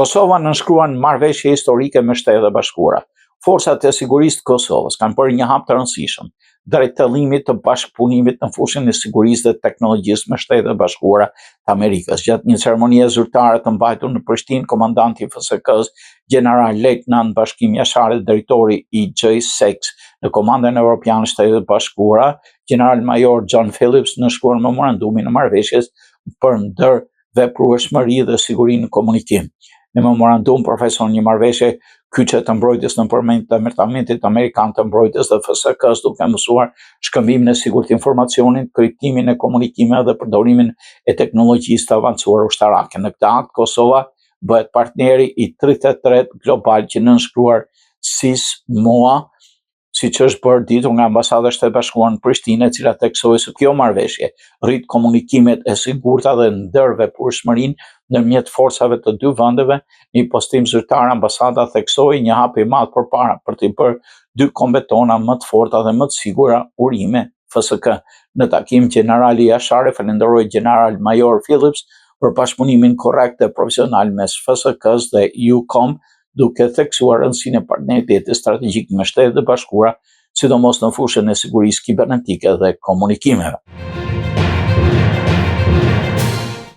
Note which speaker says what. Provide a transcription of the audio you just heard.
Speaker 1: Kosova nënshkruan marrëveshje historike me Shtetet e Bashkuara. Forcat e sigurisë të Kosovës kanë bërë një hap të rëndësishëm drejt thellimit të bashkëpunimit në fushën e sigurisë dhe teknologjisë me Shtetet e Bashkuara të Amerikës. Gjatë një ceremonie zyrtare të mbajtur në Prishtinë, komandanti i FSK-s, general lejtnant Bashkim Jashari, drejtori i J6 në Komandën Evropiane të Shtetet e Bashkuara, general major John Phillips, nënshkruan memorandumin e marrëveshjes për ndër veprueshmëri dhe sigurinë në komunikim. Në memorandum përfaqëson një marrëveshje kyçe të mbrojtjes nëpërmjet Departamentit Amerikan të Mbrojtjes dhe FSK-s, duke mësuar shkëmbimin e sigurt të informacionit, kriptimin e komunikimeve dhe përdorimin e teknologjisë të avancuar ushtarake. Në këtë akt Kosova bëhet partneri i 33 global që nënshkruar SIS-MOA, siç është bërë ditur nga Ambasada e Shtetit Bashkuar në Prishtinë, e cila theksoi se kjo marrëveshje rrit komunikimet e sigurta dhe ndërveprueshmërinë ndërmjet forcave të dy vendeve. Në një postim zyrtar, ambasada theksoi një hap i madh përpara për të bërë dy kombet tona më të forta dhe më të sigura urime FSK. Në takim, generali Jashari falenderoi general major Phillips për bashkëpunimin korrekt dhe profesional mes FSK-s dhe EUCOM, duke theksuar rëndësinë e partneritetit strategjik me Shtetet e Bashkuara, sidomos në fushën e sigurisë kibernetike dhe komunikimeve.